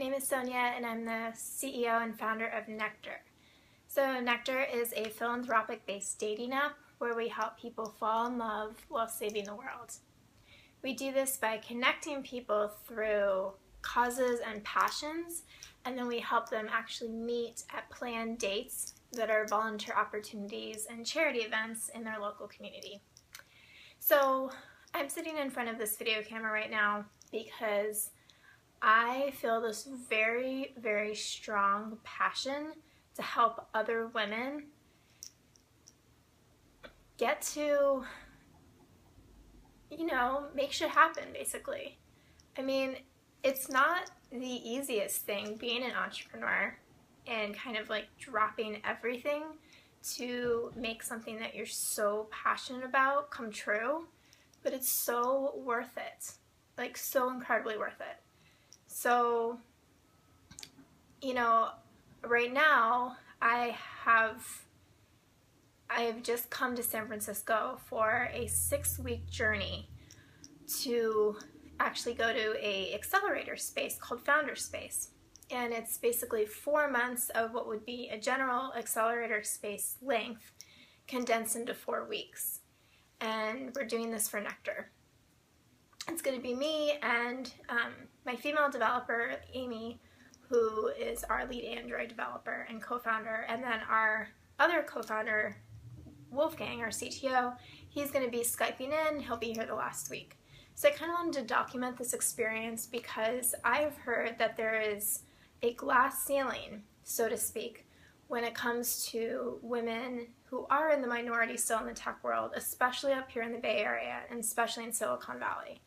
name is Sonya and I'm the CEO and founder of Neqtr. So Neqtr is a philanthropic-based dating app where we help people fall in love while saving the world. We do this by connecting people through causes and passions, and then we help them actually meet at planned dates that are volunteer opportunities and charity events in their local community. So I'm sitting in front of this video camera right now because I feel this very, very strong passion to help other women get to, make shit happen, basically. I mean, it's not the easiest thing being an entrepreneur and kind of like dropping everything to make something that you're so passionate about come true, but it's so worth it, like so incredibly worth it. So, right now I have just come to San Francisco for a 6-week journey to actually go to a accelerator space called Founder Space. And it's basically 4 months of what would be a general accelerator space length condensed into 4 weeks. And we're doing this for Neqtr. It's going to be me and my female developer, Amy, who is our lead Android developer and co-founder, and then our other co-founder, Wolfgang, our CTO. He's going to be Skyping in. He'll be here the last week. So I kind of wanted to document this experience because I've heard that there is a glass ceiling, so to speak, when it comes to women who are in the minority still in the tech world, especially up here in the Bay Area and especially in Silicon Valley.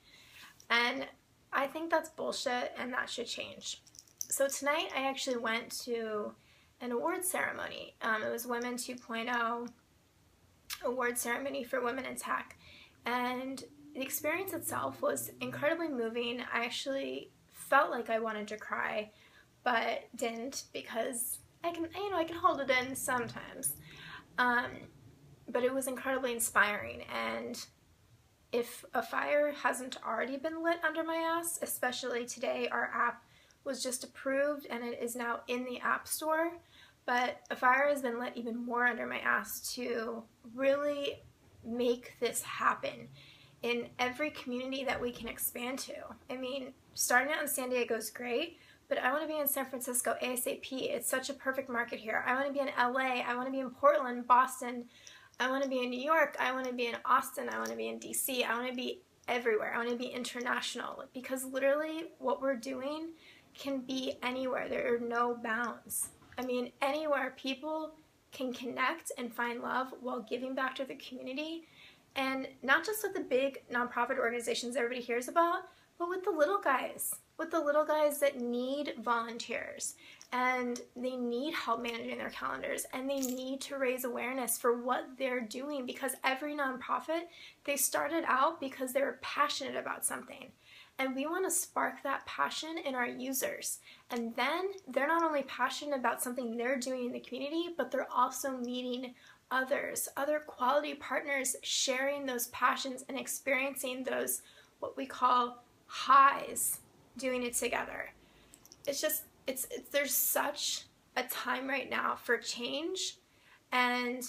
And I think that's bullshit and that should change. So tonight I actually went to an award ceremony. It was Women 2.0 award ceremony for women in tech. And the experience itself was incredibly moving. I actually felt like I wanted to cry, but didn't because I can hold it in sometimes. But it was incredibly inspiring, and if a fire hasn't already been lit under my ass, especially today, our app was just approved and it is now in the App Store, but a fire has been lit even more under my ass to really make this happen in every community that we can expand to. I mean, starting out in San Diego is great, but I want to be in San Francisco ASAP. It's such a perfect market here. I want to be in LA. I want to be in Portland, Boston. I want to be in New York. I want to be in Austin. I want to be in DC. I want to be everywhere. I want to be international, because literally what we're doing can be anywhere. There are no bounds. I mean, anywhere people can connect and find love while giving back to the community, and not just with the big nonprofit organizations everybody hears about, but with the little guys that need volunteers and they need help managing their calendars and they need to raise awareness for what they're doing, because every nonprofit, they started out because they were passionate about something. And we want to spark that passion in our users. And then they're not only passionate about something they're doing in the community, but they're also meeting others, other quality partners, sharing those passions and experiencing those, what we call highs, doing it together. There's such a time right now for change, and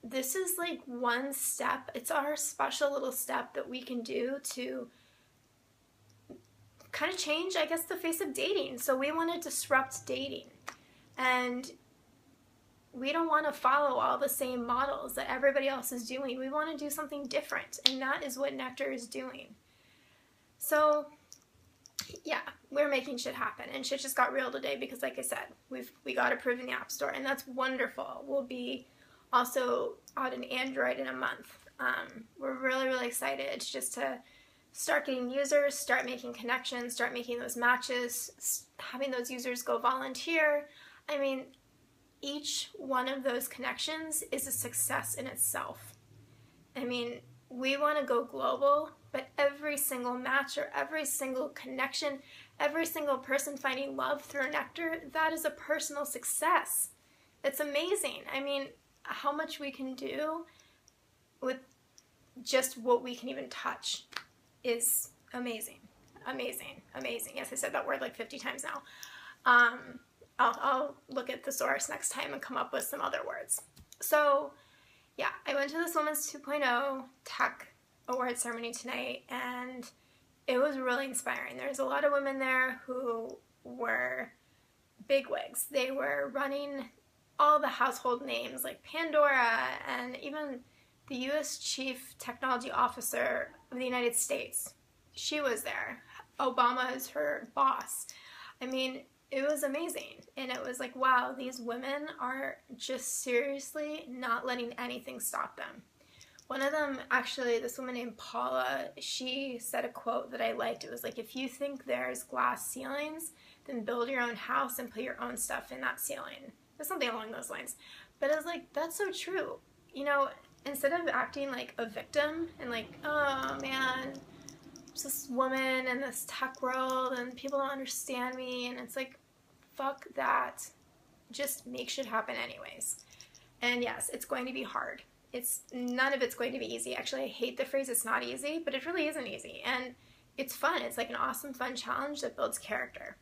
this is like one step. It's our special little step that we can do to kind of change, I guess, the face of dating. So we want to disrupt dating, and we don't want to follow all the same models that everybody else is doing. We want to do something different, and that is what Neqtr is doing. So yeah, we're making shit happen, and shit just got real today because, like I said, we got approved in the App Store, and that's wonderful. We'll be also out in Android in a month. We're really, really excited just to start getting users, start making connections, start making those matches, having those users go volunteer. I mean, each one of those connections is a success in itself. I mean, we want to go global, but every single match or every single connection, every single person finding love through Neqtr, that is a personal success. It's amazing. I mean, how much we can do with just what we can even touch is amazing. Amazing, amazing. Yes, I said that word like 50 times now. I'll look at the source next time and come up with some other words. So yeah, I went to this Women's 2.0 Tech Award ceremony tonight, and it was really inspiring. There's a lot of women there who were bigwigs. They were running all the household names like Pandora, and even the U.S. Chief Technology Officer of the United States. She was there. Obama is her boss. I mean, it was amazing. And it was like, wow, these women are just seriously not letting anything stop them. One of them, actually, this woman named Paula, she said a quote that I liked. It was like, if you think there's glass ceilings, then build your own house and put your own stuff in that ceiling. Or something along those lines. But I was like, that's so true. You know, instead of acting like a victim and like, oh man, it's this woman in this tech world and people don't understand me, and it's like, fuck that. Just make shit happen anyways. And yes, it's going to be hard. None of it's going to be easy. Actually, I hate the phrase it's not easy, but it really isn't easy. And it's fun. It's like an awesome, fun challenge that builds character.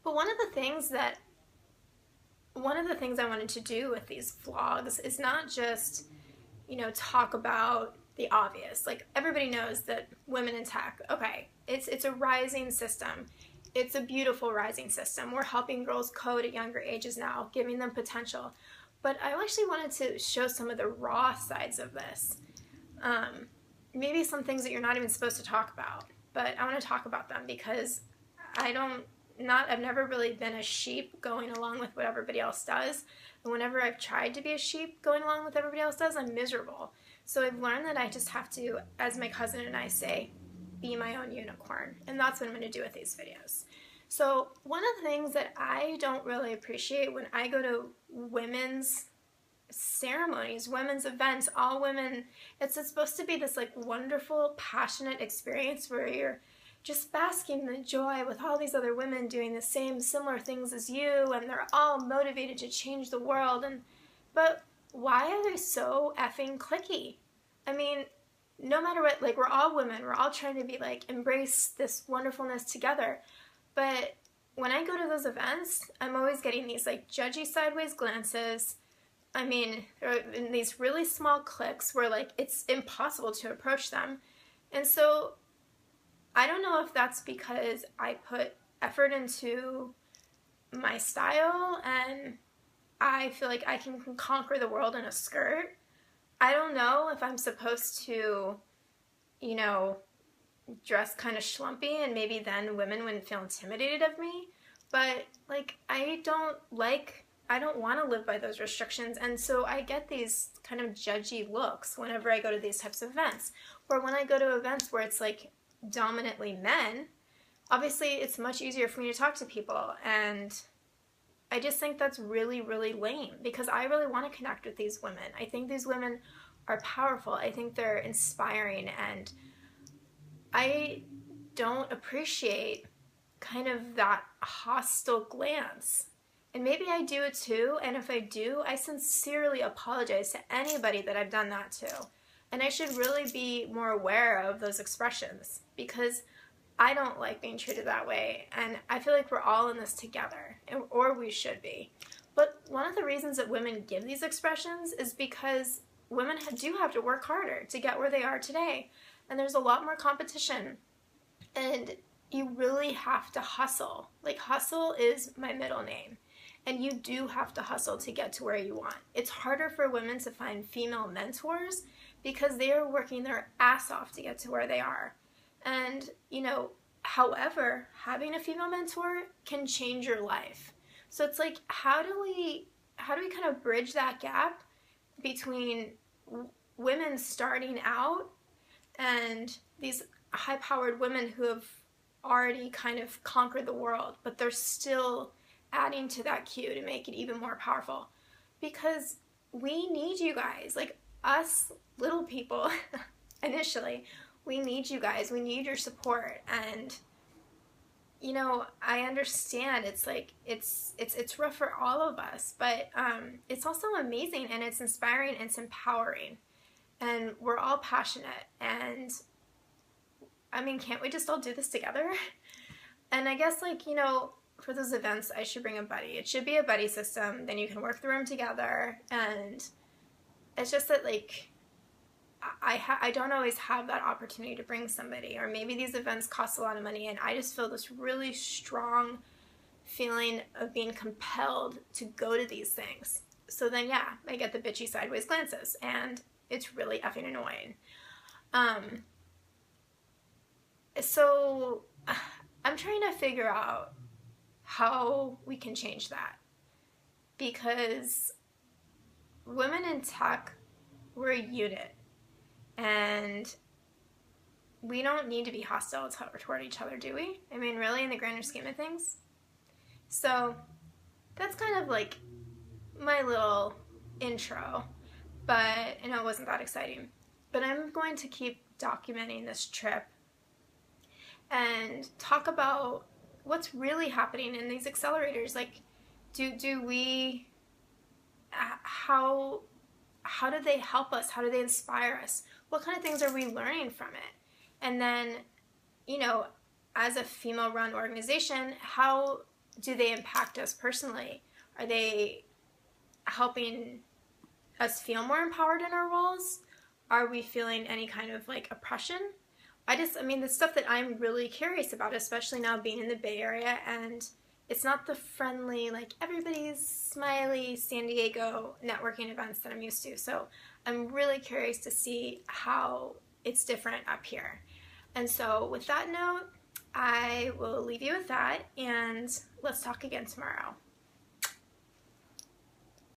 But one of the things I wanted to do with these vlogs is not just, you know, talk about the obvious. Like, everybody knows that women in tech, okay, it's a rising system. It's a beautiful rising system. We're helping girls code at younger ages now, giving them potential. But I actually wanted to show some of the raw sides of this. Maybe some things that you're not even supposed to talk about, but I want to talk about them because I've never really been a sheep going along with what everybody else does. And whenever I've tried to be a sheep going along with everybody else does, I'm miserable. So I've learned that I just have to, as my cousin and I say, be my own unicorn. And that's what I'm going to do with these videos. So one of the things that I don't really appreciate when I go to women's ceremonies, women's events, all women, it's supposed to be this like wonderful, passionate experience where you're just basking in the joy with all these other women doing the same similar things as you, and they're all motivated to change the world. But why are they so effing cliquey? I mean, no matter what, like, we're all women, we're all trying to be like, embrace this wonderfulness together. But when I go to those events, I'm always getting these like judgy sideways glances. I mean, they're in these really small cliques where like it's impossible to approach them. And so I don't know if that's because I put effort into my style and I feel like I can conquer the world in a skirt. I don't know if I'm supposed to, you know, dress kind of schlumpy and maybe then women wouldn't feel intimidated of me. But like, I don't want to live by those restrictions. And so I get these kind of judgy looks whenever I go to these types of events. Or when I go to events where it's like dominantly men, obviously it's much easier for me to talk to people. And I just think that's really, really lame because I really want to connect with these women. I think these women are powerful. I think they're inspiring, and I don't appreciate kind of that hostile glance. And maybe I do it too, and if I do, I sincerely apologize to anybody that I've done that to. And I should really be more aware of those expressions because I don't like being treated that way, and I feel like we're all in this together, or we should be. But one of the reasons that women give these expressions is because women do have to work harder to get where they are today. And there's a lot more competition. And you really have to hustle. Like, hustle is my middle name. And you do have to hustle to get to where you want. It's harder for women to find female mentors because they are working their ass off to get to where they are. And, you know, however, having a female mentor can change your life. So it's like, how do we kind of bridge that gap between women starting out and these high-powered women who have already kind of conquered the world, but they're still adding to that queue to make it even more powerful? Because we need you guys, like us little people initially. We need you guys. We need your support. And, you know, I understand it's like, it's rough for all of us, but it's also amazing, and it's inspiring, and it's empowering. And we're all passionate, and I mean, can't we just all do this together? And I guess, like, you know, for those events, I should bring a buddy. It should be a buddy system. Then you can work the room together. And it's just that, like, I don't always have that opportunity to bring somebody. Or maybe these events cost a lot of money, and I just feel this really strong feeling of being compelled to go to these things. So then, yeah, I get the bitchy sideways glances, and it's really effing annoying. So I'm trying to figure out how we can change that, because women in tech, we're a unit, and we don't need to be hostile toward each other, do we? I mean, really, in the grander scheme of things? So that's kind of like my little intro, but I know it wasn't that exciting. But I'm going to keep documenting this trip and talk about what's really happening in these accelerators. Like, do we, how do they help us? How do they inspire us? What kind of things are we learning from it? And then, you know, as a female-run organization, how do they impact us personally? Are they helping us feel more empowered in our roles? Are we feeling any kind of, like, oppression? I mean, the stuff that I'm really curious about, especially now being in the Bay Area, and it's not the friendly, like, everybody's smiley San Diego networking events that I'm used to. So I'm really curious to see how it's different up here. And so with that note, I will leave you with that, and let's talk again tomorrow.